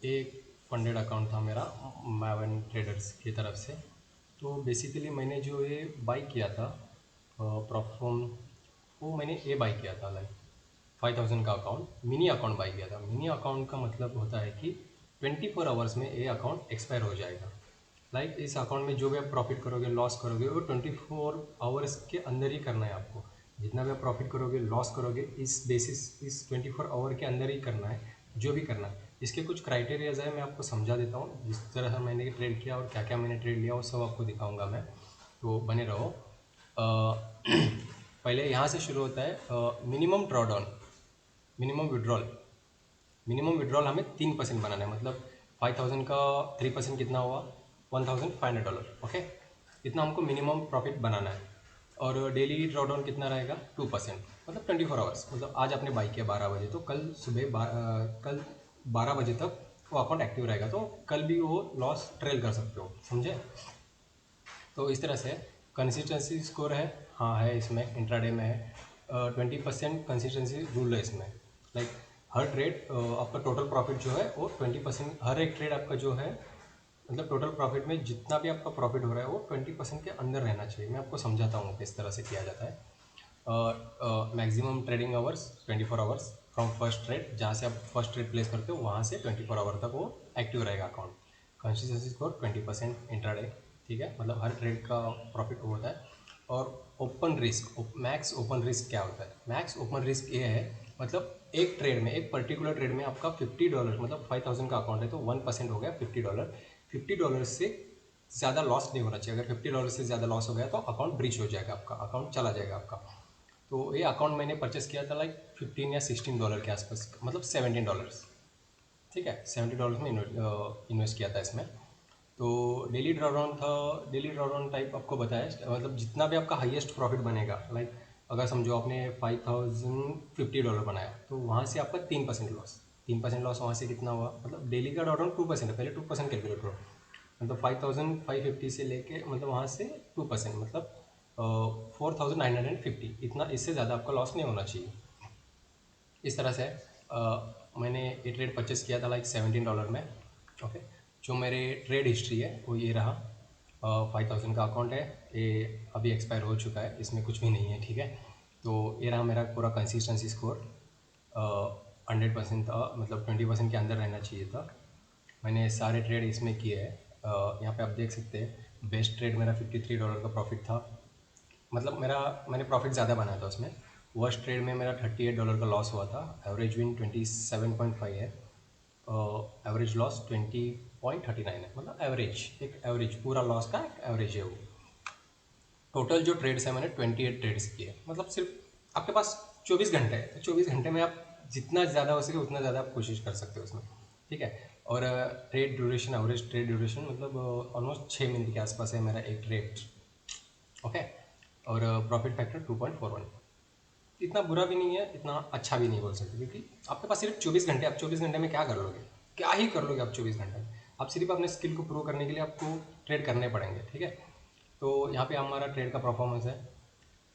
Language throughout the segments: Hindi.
एक फंडेड अकाउंट था मेरा मैवन ट्रेडर्स की तरफ से। तो बेसिकली मैंने जो ये बाई किया था प्रॉफॉर्म, वो मैंने ये बाई किया था लाइक 5000 का अकाउंट, मिनी अकाउंट बाई किया था। मिनी अकाउंट का मतलब होता है कि 24 आवर्स में ये अकाउंट एक्सपायर हो जाएगा। लाइक इस अकाउंट में जो भी आप प्रॉफिट करोगे लॉस करोगे वो 24 आवर्स के अंदर ही करना है आपको। जितना भी आप प्रॉफिट करोगे लॉस करोगे इस बेसिस इस 24 आवर के अंदर ही करना है, जो भी करना है। इसके कुछ क्राइटेरियाज है, मैं आपको समझा देता हूँ। जिस तरह से मैंने ट्रेड किया और क्या क्या मैंने ट्रेड लिया वो सब आपको दिखाऊंगा मैं, तो बने रहो। पहले यहाँ से शुरू होता है minimum drawdown, minimum withdrawal. Minimum withdrawal हमें 3% बनाना है, मतलब 5000 का 3% कितना हुआ, $1500। ओके, इतना हमको मिनिमम प्रॉफिट बनाना है। और डेली ड्रॉडाउन कितना रहेगा, 2%, मतलब 24 आवर्स। मतलब आज आपने बाई किया 12 बजे, तो कल सुबह कल 12 बजे तक वो अकाउंट एक्टिव रहेगा, तो कल भी वो लॉस ट्रेल कर सकते हो, समझे। तो इस तरह से कंसिस्टेंसी स्कोर है, हाँ है इसमें, इंट्राडे में है। 20% कंसिस्टेंसी रूल है इसमें। लाइक हर ट्रेड आपका टोटल प्रॉफिट जो है वो 20%, हर एक ट्रेड आपका जो है, मतलब टोटल प्रॉफिट में जितना भी आपका प्रॉफिट हो रहा है वो 20% के अंदर रहना चाहिए। मैं आपको समझाता हूँ किस तरह से किया जाता है। Maximum trading hours 24 hours from first trade, जहाँ से आप फर्स्ट ट्रेड प्लेस करते हो वहाँ से 24 आवर तक वो एक्टिव रहेगा अकाउंट। कंसिस्टेंसी स्कोर 20% इंट्राडे, ठीक है, मतलब हर ट्रेड का प्रॉफिट होता है। और open risk, max open risk क्या होता है, मैक्स ओपन रिस्क ये है, मतलब एक ट्रेड में, एक पर्टिकुलर ट्रेड में आपका $50, मतलब 5000 का अकाउंट है तो 1% हो गया $50। $50 से ज़्यादा लॉस नहीं होना चाहिए। अगर $50 से ज़्यादा लॉस हो गया तो अकाउंट ब्रीच हो जाएगा, आपका अकाउंट चला जाएगा आपका। तो ये अकाउंट मैंने परचेस किया था लाइक $15 या $16 के आसपास, मतलब $17, ठीक है, $70 में इन्वेस्ट किया था इसमें। तो डेली ड्रॉडाउन था, डेली ड्रॉडाउन टाइप आपको बताया, मतलब जितना भी आपका हाईएस्ट प्रॉफिट बनेगा, लाइक अगर समझो आपने $5050 बनाया तो वहाँ से आपका 3% लॉस, 3% लॉस वहाँ से कितना हुआ, मतलब डेली का ड्रॉडाउन 2% है, पहले 2% कैलकुलेट करो। मतलब 5550 से लेके, मतलब वहाँ से 2%, मतलब 4950, इतना, इससे ज़्यादा आपका लॉस नहीं होना चाहिए। इस तरह से मैंने ये ट्रेड परचेस किया था लाइक $17 में। ओके, जो मेरे ट्रेड हिस्ट्री है वो ये रहा। 5000 का अकाउंट है, ये अभी एक्सपायर हो चुका है, इसमें कुछ भी नहीं है, ठीक है। तो ये रहा मेरा पूरा कंसिस्टेंसी स्कोर। 100% था, मतलब 20% के अंदर रहना चाहिए था। मैंने सारे ट्रेड इसमें किए हैं। यहाँ पे आप देख सकते हैं, बेस्ट ट्रेड मेरा $53 का प्रॉफिट था, मतलब मैंने प्रॉफिट ज़्यादा बनाया था उसमें। वर्स्ट ट्रेड में मेरा $38 का लॉस हुआ था। एवरेज विन 27.5 है, एवरेज लॉस 20.39 है, मतलब एवरेज, एक एवरेज, पूरा लॉस का एक एवरेज है वो। टोटल जो ट्रेड्स है मैंने 28 ट्रेड्स किए, मतलब सिर्फ आपके पास 24 घंटे है, तो 24 घंटे में आप जितना ज़्यादा हो सके उतना ज़्यादा आप कोशिश कर सकते हो उसमें, ठीक है। और trade duration, average trade duration मतलब ऑलमोस्ट 6 मिनट के आसपास है मेरा एक ट्रेड। ओके, और प्रॉफिट फैक्टर 2.41। इतना बुरा भी नहीं है, इतना अच्छा भी नहीं बोल सकते, क्योंकि आपके पास सिर्फ 24 घंटे, आप 24 घंटे में क्या कर लोगे, क्या ही कर लोगे आप 24 घंटे में। आप सिर्फ अपने स्किल को प्रूव करने के लिए आपको ट्रेड करने पड़ेंगे, ठीक है। तो यहाँ पे हमारा ट्रेड का परफॉर्मेंस है।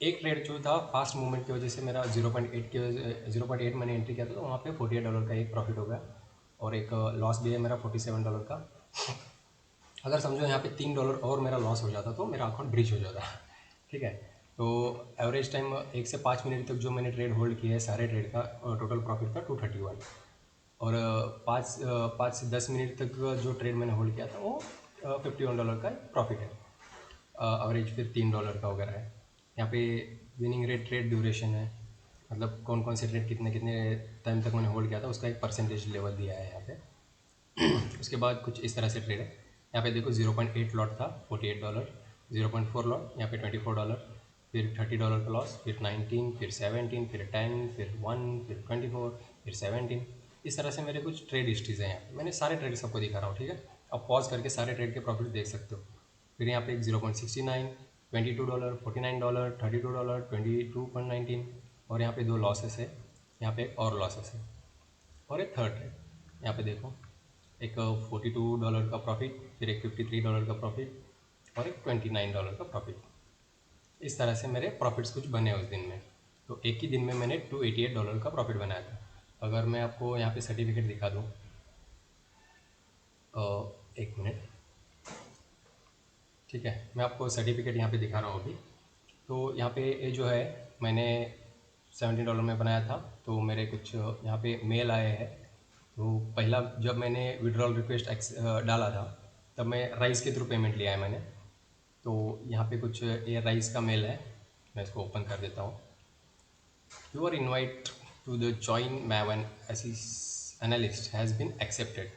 एक ट्रेड जो था फास्ट मूवमेंट की वजह से मेरा 0.8 के 0.8 मैंने एंट्री किया था, तो वहाँ पे $48 का एक प्रॉफिट हो गया। और एक लॉस भी है मेरा $47 का। अगर समझो यहाँ पे $3 और मेरा लॉस हो जाता तो मेरा अकाउंट ब्रीच हो जाता, ठीक है। तो एवरेज टाइम 1 से 5 मिनट तक जो मैंने ट्रेड होल्ड किया है सारे ट्रेड का, टोटल प्रॉफिट था 231। और 5 से 10 मिनट तक जो ट्रेड मैंने होल्ड किया था वो $51 का प्रॉफिट है। एवरेज फिर $3 का वगैरह है। यहाँ पे विनिंग रेट, ट्रेड ड्यूरेशन है, मतलब कौन कौन से ट्रेड कितने कितने टाइम तक मैंने होल्ड किया था उसका एक परसेंटेज लेवल दिया है यहाँ पे। उसके बाद कुछ इस तरह से ट्रेड है। यहाँ पे देखो 0.8 लॉट था $48, 0.4 लॉट यहाँ पे $24, फिर $30 का लॉस, फिर 19, फिर 17, फिर 10, फिर 1, फिर 24, फिर 17। इस तरह से मेरे कुछ ट्रेड हिस्ट्रीज हैं। यहाँ पे मैंने सारे ट्रेड सबको दिखा रहा हूँ, ठीक है। आप पॉज करके सारे ट्रेड के प्रॉफिट देख सकते हो। फिर यहाँ पे एक 0.69, $22, $49, $32, 22.19, और यहाँ पे दो लॉसेस है, यहाँ पे एक और लॉसेस है, और एक थर्ड है। यहाँ पे देखो, एक $42 का प्रॉफिट, फिर एक $53 का प्रॉफिट, और एक $29 का प्रॉफिट। इस तरह से मेरे प्रॉफिट्स कुछ बने उस दिन में। तो एक ही दिन में मैंने $288 का प्रॉफिट बनाया था। अगर मैं आपको यहाँ पे सर्टिफिकेट दिखा दूँ, एक मिनट, ठीक है, मैं आपको सर्टिफिकेट यहाँ पे दिखा रहा हूँ अभी। तो यहाँ पे ये जो है मैंने $17 में बनाया था, तो मेरे कुछ यहाँ पे मेल आए हैं। तो पहला जब मैंने विड्रॉल रिक्वेस्ट डाला था, तब मैं राइस के थ्रू पेमेंट लिया है मैंने। तो यहाँ पे कुछ ये राइस का मेल है, मैं इसको ओपन कर देता हूँ। You are invite to the join maven analyst has been accepted.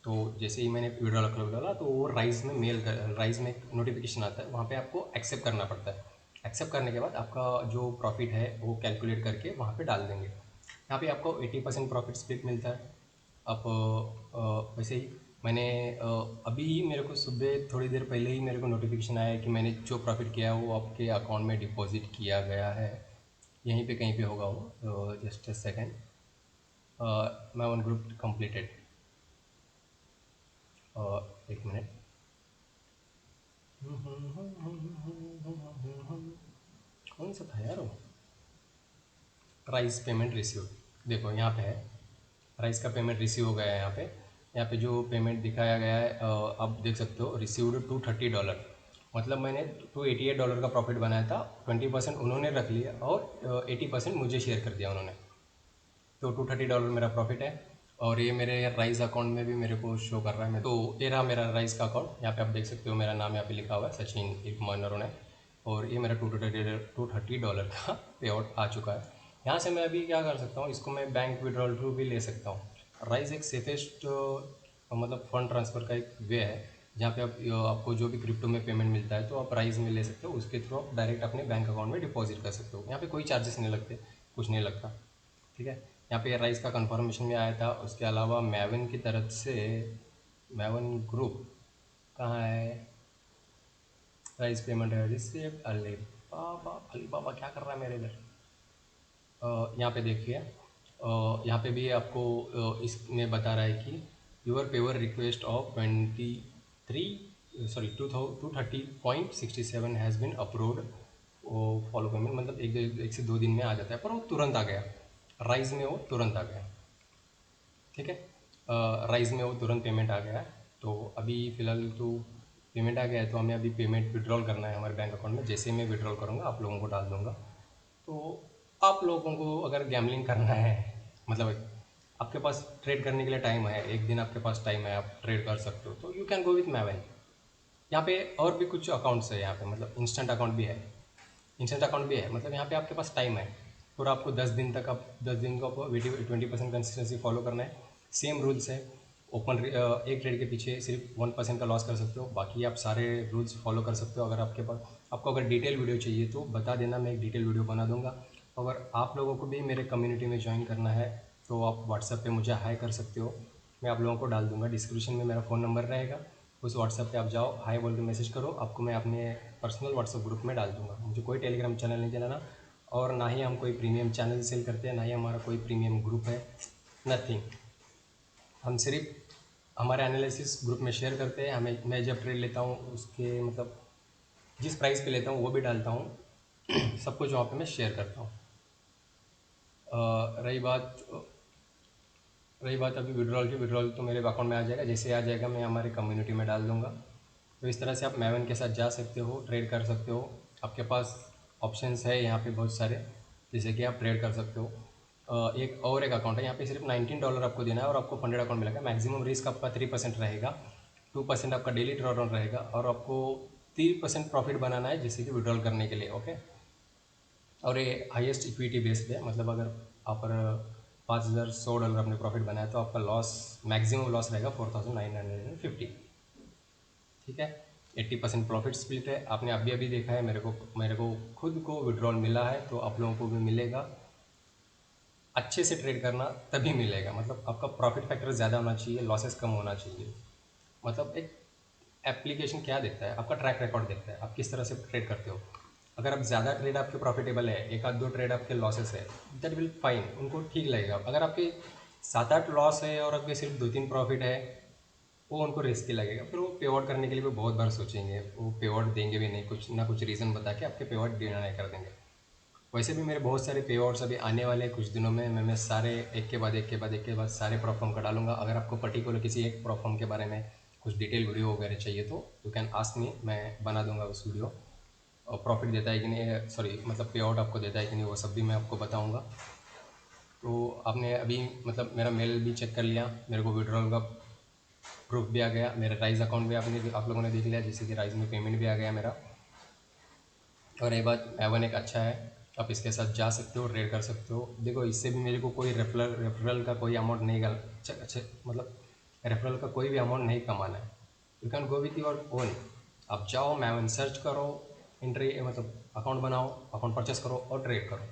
तो जैसे ही मैंने विड्रॉल क्लब डाला तो वो राइस में राइस में एक नोटिफिकेशन आता है, वहाँ पे आपको एक्सेप्ट करना पड़ता है। एक्सेप्ट करने के बाद आपका जो प्रॉफिट है वो कैलकुलेट करके वहाँ पे डाल देंगे। यहाँ पे आपको 80% प्रॉफिट स्प्लिट मिलता है। आप वैसे ही मैंने अभी मेरे को सुबह थोड़ी देर पहले ही मेरे को नोटिफिकेशन आया है कि मैंने जो प्रॉफिट किया है वो आपके अकाउंट में डिपॉजिट किया गया है। यहीं पे कहीं पे होगा वो, जस्ट अ सेकेंड। मैं वन ग्रुप कंप्लीटेड, एक मिनट। कौन सा था यार वो? राइस पेमेंट रिसीव, देखो यहाँ पे है, राइस का पेमेंट रिसीव हो गया है। यहाँ पे जो पेमेंट दिखाया गया है आप देख सकते हो, रिसीव्ड $230। मतलब मैंने $288 का प्रॉफिट बनाया था, 20% उन्होंने रख लिया और 80% मुझे शेयर कर दिया उन्होंने। तो $230 मेरा प्रॉफिट है। और ये मेरे राइस अकाउंट में भी मेरे को शो कर रहा है। तो ये रहा मेरा राइस का अकाउंट। यहाँ पे आप देख सकते हो मेरा नाम यहाँ पे लिखा हुआ है, सचिन इरमान नरोने। और ये मेरा $230 का पे आउट आ चुका है। यहाँ से मैं अभी क्या कर सकता हूँ, इसको मैं बैंक विड्रॉल थ्रू भी ले सकता हूँ। राइस एक सेफेस्ट मतलब फंड ट्रांसफ़र का एक वे है, जहाँ पे आपको जो भी क्रिप्टो में पेमेंट मिलता है तो आप राइस में ले सकते हो, उसके थ्रू आप डायरेक्ट अपने बैंक अकाउंट में डिपॉजिट कर सकते हो। यहाँ पे कोई चार्जेस नहीं लगते, कुछ नहीं लगता, ठीक है। यहाँ पे राइस का कंफर्मेशन भी आया था। उसके अलावा मैवन की तरफ से, मैवन ग्रुप कहाँ है, राइस पेमेंट है रिसीव्ड, अली बाबा क्या कर रहा है मेरे इधर। यहाँ पे देखिए, यहाँ पे भी आपको इसमें बता रहा है कि your payer request of 230.67 has been approved. Follow payment मतलब एक से दो दिन में आ जाता है, पर वो तुरंत आ गया। राइस में वो तुरंत आ गया, ठीक है। राइस में वो तुरंत पेमेंट आ गया है। तो अभी फ़िलहाल तो पेमेंट आ गया है, तो हमें अभी पेमेंट विड्रॉल करना है हमारे बैंक अकाउंट में। जैसे ही मैं विड्रॉल करूँगा आप लोगों को डाल दूँगा। तो आप लोगों को अगर गैम्बलिंग करना है, मतलब आपके पास ट्रेड करने के लिए टाइम है, एक दिन आपके पास टाइम है, आप ट्रेड कर सकते हो, तो यू कैन गो विथ मैवन। यहाँ पे और भी कुछ अकाउंट्स है, यहाँ पे मतलब इंस्टेंट अकाउंट भी है, इंस्टेंट अकाउंट भी है। मतलब यहाँ पे आपके पास टाइम है और आपको 10 दिन तक, आप 10 दिन को आपको 20% कंसिस्टेंसी फॉलो करना है। सेम रूल्स है। एक ट्रेड के पीछे सिर्फ 1% का लॉस कर सकते हो, बाकी आप सारे रूल्स फॉलो कर सकते हो। अगर आपके पास, आपको अगर डिटेल वीडियो चाहिए तो बता देना, मैं एक डिटेल वीडियो बना दूंगा। अगर आप लोगों को भी मेरे कम्युनिटी में ज्वाइन करना है तो आप व्हाट्सएप पे मुझे हाई कर सकते हो, मैं आप लोगों को डाल दूंगा। डिस्क्रिप्शन में मेरा फ़ोन नंबर रहेगा, उस व्हाट्सएप पे आप जाओ, हाई बोल के मैसेज करो, आपको मैं अपने पर्सनल व्हाट्सएप ग्रुप में डाल दूंगा। मुझे कोई टेलीग्राम चैनल नहीं चलाना, और ना ही हम कोई प्रीमियम चैनल सेल करते हैं, ना ही हमारा कोई प्रीमियम ग्रुप है, नथिंग। हम सिर्फ हमारे एनालिसिस ग्रुप में शेयर करते हैं। मैं जब ट्रेड लेता हूँ उसके मतलब जिस प्राइस पे लेता हूँ वो भी डालता हूँ सब कुछ वहाँ पे मैं शेयर करता हूँ। रही बात अभी विड्रॉल की, विड्रॉल तो मेरे अकाउंट में आ जाएगा, जैसे आ जाएगा मैं हमारे कम्युनिटी में डाल दूंगा। तो इस तरह से आप मैवन के साथ जा सकते हो, ट्रेड कर सकते हो। आपके पास ऑप्शंस है यहाँ पे बहुत सारे, जैसे कि आप ट्रेड कर सकते हो। एक अकाउंट है, यहाँ पे सिर्फ $19 आपको देना है और आपको फंडेड अकाउंट मिलेगा। मैक्सिमम रिस्क आपका 3% रहेगा, 2% आपका डेली ड्रॉडाउन रहेगा, और आपको 3% प्रॉफिट बनाना है जैसे कि विड्रॉल करने के लिए, ओके। और ये हाईएस्ट इक्विटी बेस्ड है, मतलब अगर आप $5,100 अपने प्रॉफिट बनाया तो आपका लॉस, मैक्सिमम लॉस रहेगा 4,950, ठीक है। 80% प्रॉफिट स्प्लिट है। आपने अभी अभी देखा है, मेरे को खुद को विड्रॉल मिला है, तो आप लोगों को भी मिलेगा। अच्छे से ट्रेड करना तभी मिलेगा, मतलब आपका प्रॉफिट फैक्टर ज़्यादा होना चाहिए, लॉसेस कम होना चाहिए। मतलब एक एप्लीकेशन क्या देखता है, आपका ट्रैक रिकॉर्ड देखता है, आप किस तरह से ट्रेड करते हो। अगर आप ज़्यादा ट्रेड आपके प्रॉफिटेबल है, एक आध दो ट्रेड आपके लॉसेस है, दैट विल फाइन, उनको ठीक लगेगा। अगर आपके 7-8 लॉस है और आपके सिर्फ 2-3 प्रॉफिट है, वो उनको रिस्की लगेगा, फिर वो पे आउट करने के लिए भी बहुत बार सोचेंगे, वो पे आउट देंगे भी नहीं, कुछ ना कुछ रीज़न बता के आपके पे आउट डिनाई कर देंगे। वैसे भी मेरे बहुत सारे पे आउट्स अभी आने वाले हैं कुछ दिनों में, सारे एक के बाद सारे प्रॉप फॉर्म का डालूंगा। अगर आपको पर्टिकुलर किसी एक प्रॉप फॉर्म के बारे में कुछ डिटेल वीडियो वगैरह चाहिए तो यू कैन आस्क मी, मैं बना दूंगा उस वीडियो। और प्रॉफिट देता है कि नहीं, सॉरी मतलब पे आउट आपको देता है कि नहीं, वो सब भी मैं आपको बताऊंगा। तो आपने अभी मतलब मेरा मेल भी चेक कर लिया, मेरे को विड्रॉल का प्रूफ भी आ गया, मेरा राइज अकाउंट भी आप लोगों ने देख लिया, जैसे कि राइज में पेमेंट भी आ गया मेरा। और ये बात एवन एक अच्छा है, आप इसके साथ जा सकते हो, ट्रेड कर सकते हो। देखो इससे भी मेरे को कोई रेफरल का कोई अमाउंट नहीं अच्छा मतलब रेफरल का कोई भी अमाउंट नहीं कमाना है। You can go with your own. आप जाओ, मैवन सर्च करो, एंट्री मतलब अकाउंट बनाओ, अकाउंट परचेस करो और ट्रेड करो।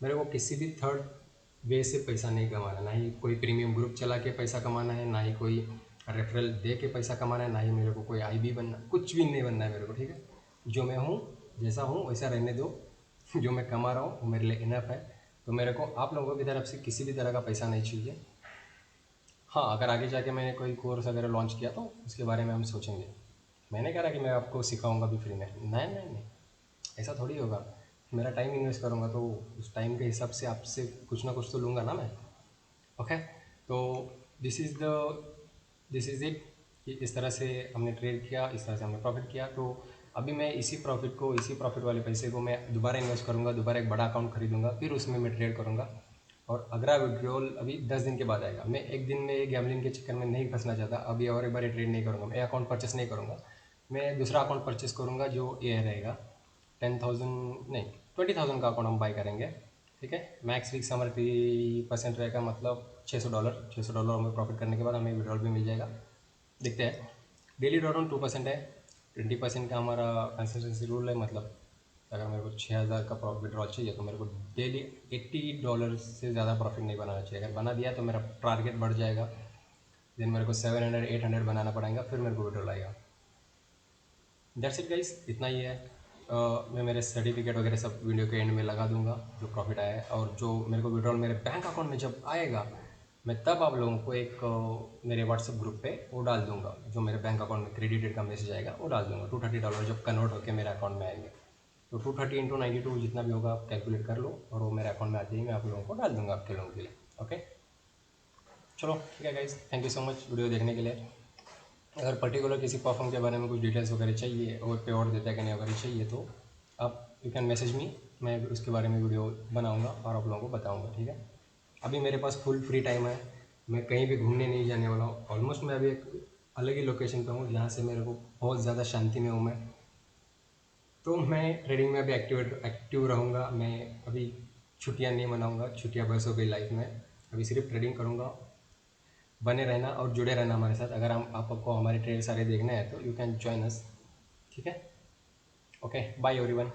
मेरे को किसी भी थर्ड वे से पैसा नहीं कमाना, ना ही कोई प्रीमियम ग्रुप चला के पैसा कमाना है, ना ही कोई रेफरल दे के पैसा कमाना है, ना ही मेरे को कोई आईबी बनना, कुछ भी नहीं बनना है मेरे को, ठीक है। जो मैं हूँ, जैसा हूँ वैसा रहने दो। जो मैं कमा रहा हूँ वो मेरे लिए इनफ है। तो मेरे को आप लोगों की तरफ से किसी भी तरह का पैसा नहीं चाहिए। हाँ, अगर आगे जाके मैंने कोई कोर्स वगैरह लॉन्च किया तो उसके बारे में हम सोचेंगे। मैंने कहा कि मैं आपको सिखाऊंगा भी फ्री में, नहीं नहीं नहीं, ऐसा थोड़ी होगा। मेरा टाइम इन्वेस्ट करूँगा तो उस टाइम के हिसाब से आपसे कुछ ना कुछ तो लूँगा ना मैं। ओके, तो this is the this is it कि इस तरह से हमने ट्रेड किया, इस तरह से हमने प्रॉफिट किया। तो अभी मैं इसी प्रॉफिट वाले पैसे को मैं दोबारा इन्वेस्ट करूँगा, दोबारा एक बड़ा अकाउंट खरीदूंगा, फिर उसमें मैं ट्रेड करूँगा। और अगला विड्रॉल अभी 10 दिन के बाद आएगा। मैं एक दिन में ये गैम्बलिंग के चक्कर में नहीं फंसना चाहता। अभी और एक बार ये ट्रेड नहीं करूँगा, मैं अकाउंट परचेस नहीं करूँगा। मैं दूसरा अकाउंट परचेस करूँगा जो ये रहेगा 10,000 नहीं 20,000 का अकाउंट हम बाई करेंगे, ठीक है। मैक्स फिक्स हमारा 3% रहेगा, मतलब $600 हमें प्रॉफिट करने के बाद हमें विड्रॉल भी मिल जाएगा। देखते हैं। डेली ड्रॉडाउन 2% है, 20% का हमारा कंसिस्टेंसी रूल है। मतलब अगर मेरे को 6,000 का विड्रॉल चाहिए तो मेरे को डेली $80 से ज़्यादा प्रॉफिट नहीं बनाना चाहिए। अगर बना दिया तो मेरा टारगेट बढ़ जाएगा, देन मेरे को 700-800 बनाना पड़ेगा, फिर मेरे को विड्रॉल आएगा। दैट्स इट गाइस, इतना ही है। मैं मेरे सर्टिफिकेट वगैरह सब वीडियो के एंड में लगा दूंगा, जो प्रॉफिट आया है। और जो मेरे को विड्रॉल मेरे बैंक अकाउंट में जब आएगा, मैं तब आप लोगों को एक मेरे व्हाट्सएप ग्रुप पे वो डाल दूंगा, जो मेरे बैंक अकाउंट में क्रेडिटेड का मैसेज आएगा वो डाल दूंगा। $230 जब कन्वर्ट होकर मेरे अकाउंट में आएंगे, तो 230 इंटू 92 जितना भी होगा आप कैलकुलेट कर लो, और वो मेरे अकाउंट में आते ही मैं आप लोगों को डाल दूंगा आपके लोगों के लिए। ओके, चलो ठीक है guys, thank you so much video देखने के लिए। अगर पर्टिकुलर किसी परफॉर्म के बारे में कुछ डिटेल्स वगैरह चाहिए और पे और देता है कि नहीं वगैरह चाहिए तो आप यू कैन मैसेज मी, मैं उसके बारे में वीडियो बनाऊंगा और आप लोगों को बताऊंगा, ठीक है। अभी मेरे पास फुल फ्री टाइम है, मैं कहीं भी घूमने नहीं जाने वाला हूँ। ऑलमोस्ट मैं अभी एक अलग ही लोकेशन पर हूँ, जहाँ से मेरे को बहुत ज़्यादा शांति में हूँ मैं। तो मैं ट्रेडिंग में अभी एक्टिव रहूँगा। मैं अभी छुट्टियाँ नहीं मनाऊँगा, छुट्टियाँ बस हो गई लाइफ में। अभी सिर्फ ट्रेडिंग करूँगा। बने रहना और जुड़े रहना हमारे साथ। अगर हम आपको हमारे ट्रेड सारे देखने हैं तो यू कैन जॉइन अस, ठीक है। Okay, bye everyone.